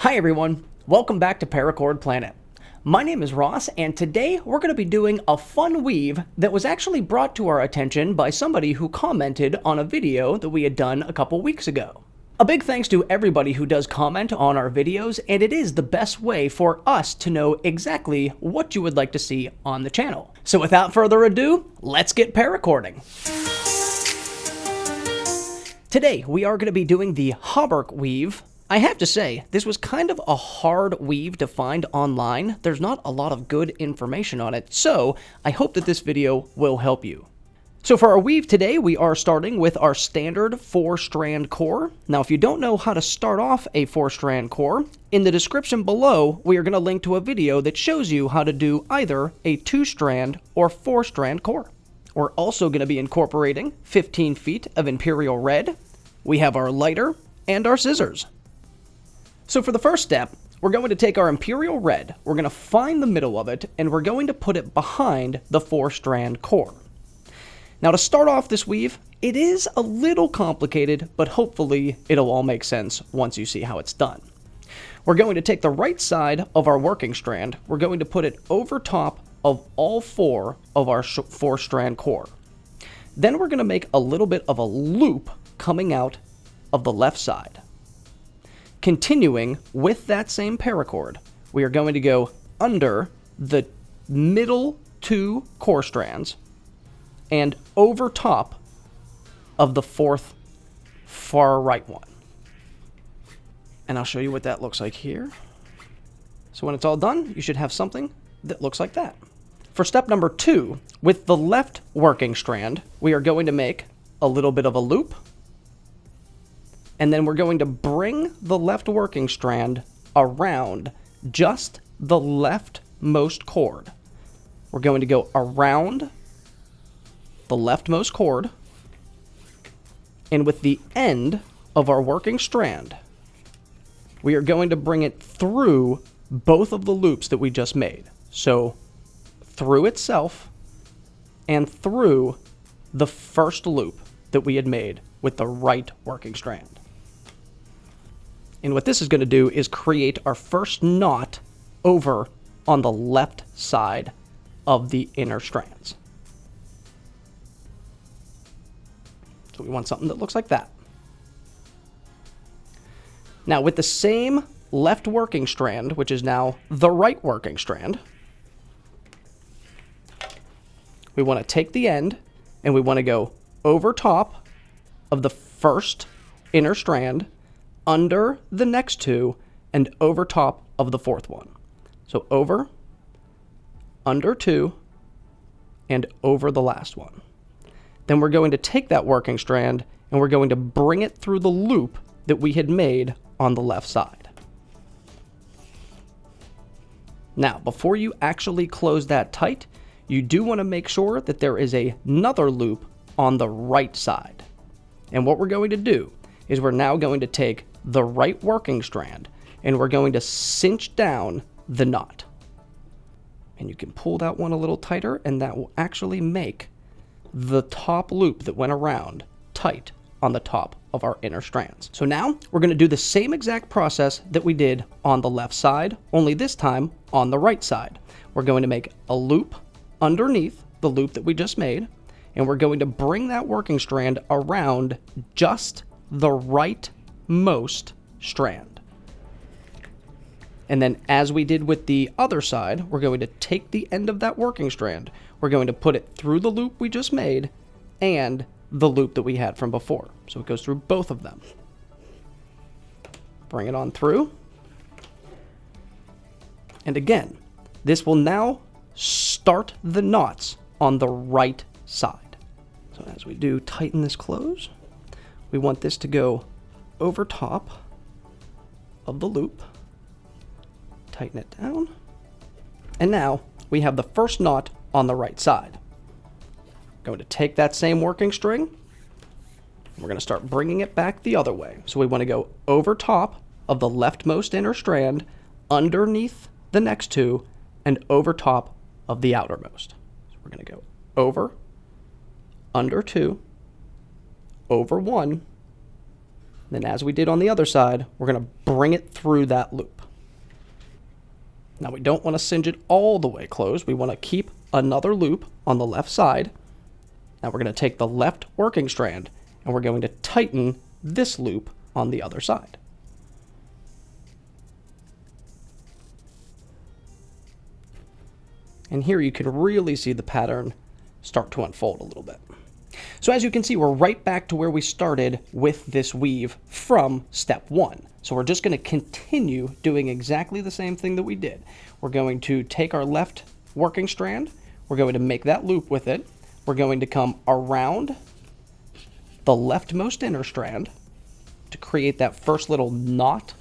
Hi everyone, welcome back to Paracord Planet. My name is Ross, and today we're going to be doing a fun weave that was actually brought to our attention by somebody who commented on a video that we had done a couple weeks ago. A big thanks to everybody who does comment on our videos, and it is the best way for us to know exactly what you would like to see on the channel. So without further ado, let's get paracording. Today we are going to be doing the Hauberk weave. I have to say, this was kind of a hard weave to find online. There's not a lot of good information on it, so I hope that this video will help you. So for our weave today, we are starting with our standard 4-strand core. Now, if you don't know how to start off a 4-strand core, in the description below, we are going to link to a video that shows you how to do either a 2-strand or 4-strand core. We're also going to be incorporating 15 feet of Imperial Red. We have our lighter and our scissors. So for the first step, we're going to take our Imperial Red, we're going to find the middle of it, and we're going to put it behind the 4-strand core. Now to start off this weave, it is a little complicated, but hopefully it'll all make sense once you see how it's done. We're going to take the right side of our working strand, we're going to put it over top of all 4 of our 4-strand core. Then we're going to make a little bit of a loop coming out of the left side. Continuing with that same paracord, we are going to go under the middle 2 core strands and over top of the 4th far right one. And I'll show you what that looks like here. So when it's all done, you should have something that looks like that. For step number 2, with the left working strand, we are going to make a little bit of a loop. And then we're going to bring the left working strand around just the leftmost cord. We're going to go around the leftmost cord, and with the end of our working strand, we are going to bring it through both of the loops that we just made. So through itself and through the first loop that we had made with the right working strand. And what this is going to do is create our first knot over on the left side of the inner strands. So we want something that looks like that. Now with the same left working strand, which is now the right working strand, we want to take the end and we want to go over top of the first inner strand, under the next 2, and over top of the 4th one. So over, under 2, and over the last one. Then we're going to take that working strand and we're going to bring it through the loop that we had made on the left side. Now, before you actually close that tight, you do want to make sure that there is another loop on the right side. And what we're going to do is we're now going to take the right working strand and we're going to cinch down the knot. And you can pull that one a little tighter, and that will actually make the top loop that went around tight on the top of our inner strands. So now we're going to do the same exact process that we did on the left side, only this time on the right side. We're going to make a loop underneath the loop that we just made, and we're going to bring that working strand around just the rightmost strand. And then as we did with the other side, we're going to take the end of that working strand, we're going to put it through the loop we just made and the loop that we had from before. So it goes through both of them. Bring it on through. And again, this will now start the knots on the right side. So as we do tighten this close, we want this to go over top of the loop, tighten it down, and now we have the first knot on the right side. Going to take that same working string, and we're going to start bringing it back the other way. So we want to go over top of the leftmost inner strand, underneath the next 2, and over top of the outermost. So we're going to go over, under 2, over 1, then as we did on the other side, we're going to bring it through that loop. Now we don't want to cinch it all the way closed. We want to keep another loop on the left side. Now we're going to take the left working strand and we're going to tighten this loop on the other side. And here you can really see the pattern start to unfold a little bit. So as you can see, we're right back to where we started with this weave from step 1. So we're just going to continue doing exactly the same thing that we did. We're going to take our left working strand, we're going to make that loop with it, we're going to come around the leftmost inner strand to create that first little knot.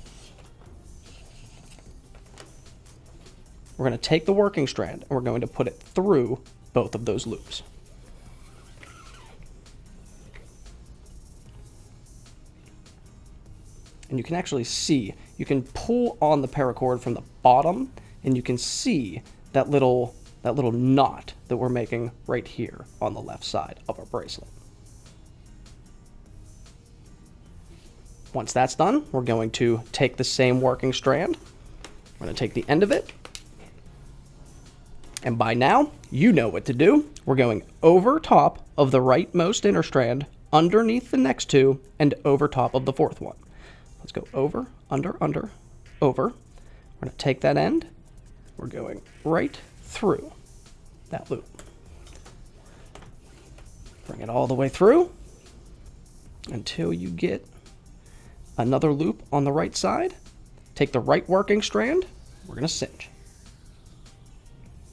We're going to take the working strand and we're going to put it through both of those loops. And you can actually see, you can pull on the paracord from the bottom and you can see that little knot that we're making right here on the left side of our bracelet. Once that's done, we're going to take the same working strand. We're going to take the end of it. And by now, you know what to do. We're going over top of the rightmost inner strand, underneath the next two, and over top of the fourth one. Let's go over, under, over. We're going to take that end. We're going right through that loop. Bring it all the way through until you get another loop on the right side. Take the right working strand. We're going to cinch.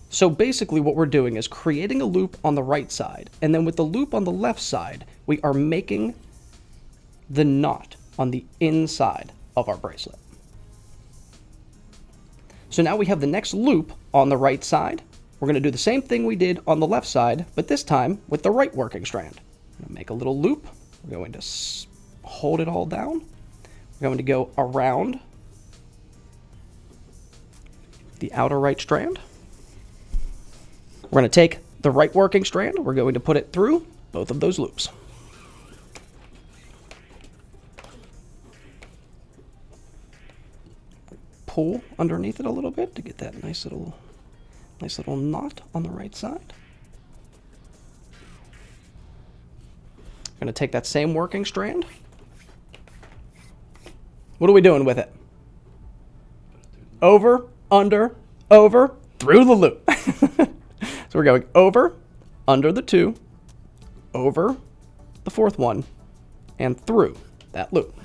So basically what we're doing is creating a loop on the right side, and then with the loop on the left side, we are making the knot on the inside of our bracelet. So now we have the next loop on the right side. We're going to do the same thing we did on the left side, but this time with the right working strand. We're going to make a little loop. We're going to hold it all down. We're going to go around the outer right strand. We're going to take the right working strand. We're going to put it through both of those loops. Pull underneath it a little bit to get that nice little knot on the right side. We're going to take that same working strand. What are we doing with it? Over, under, over, through the loop. So we're going over, under the two, over the fourth one, and through that loop.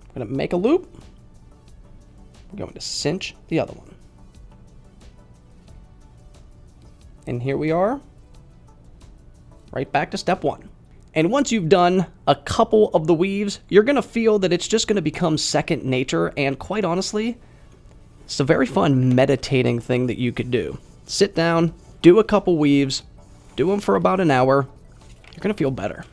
We're going to make a loop. We're going to cinch the other one. And here we are, right back to step 1. And once you've done a couple of the weaves, you're going to feel that it's just going to become second nature, and quite honestly, it's a very fun meditating thing that you could do. Sit down, do a couple weaves, do them for about an hour, you're going to feel better.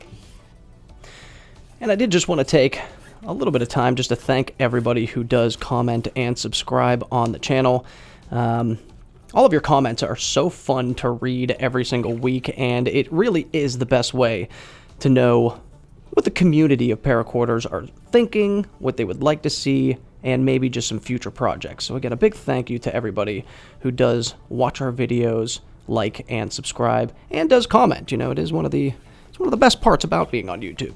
And I did just want to take a little bit of time just to thank everybody who does comment and subscribe on the channel. All of your comments are so fun to read every single week, and it really is the best way to know what the community of paracorders are thinking, what they would like to see, and maybe just some future projects. So again, a big thank you to everybody who does watch our videos, like and subscribe, and does comment. You know, it's one of the best parts about being on YouTube.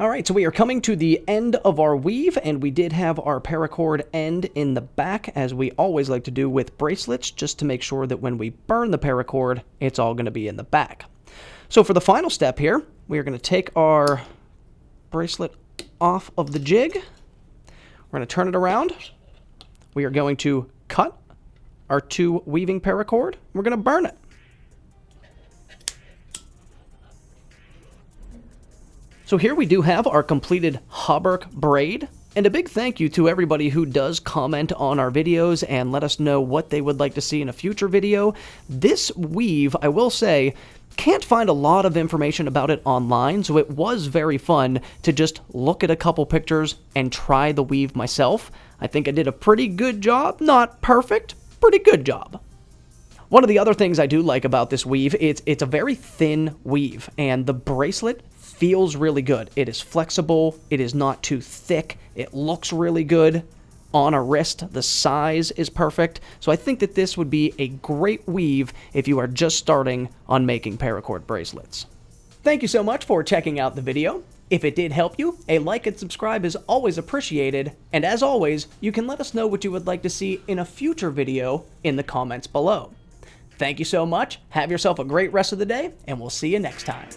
Alright, so we are coming to the end of our weave, and we did have our paracord end in the back, as we always like to do with bracelets, just to make sure that when we burn the paracord, it's all going to be in the back. So for the final step here, we are going to take our bracelet off of the jig. We're going to turn it around. We are going to cut our 2 weaving paracord. We're going to burn it. So here we do have our completed Hauberk braid, and a big thank you to everybody who does comment on our videos and let us know what they would like to see in a future video. This weave, I will say, can't find a lot of information about it online, so it was very fun to just look at a couple pictures and try the weave myself. I think I did a pretty good job. Not perfect, pretty good job. One of the other things I do like about this weave, it's a very thin weave, and the bracelet feels really good. It is flexible, it is not too thick, it looks really good on a wrist, the size is perfect, so I think that this would be a great weave if you are just starting on making paracord bracelets. Thank you so much for checking out the video. If it did help you, a like and subscribe is always appreciated, and as always, you can let us know what you would like to see in a future video in the comments below. Thank you so much, have yourself a great rest of the day, and we'll see you next time.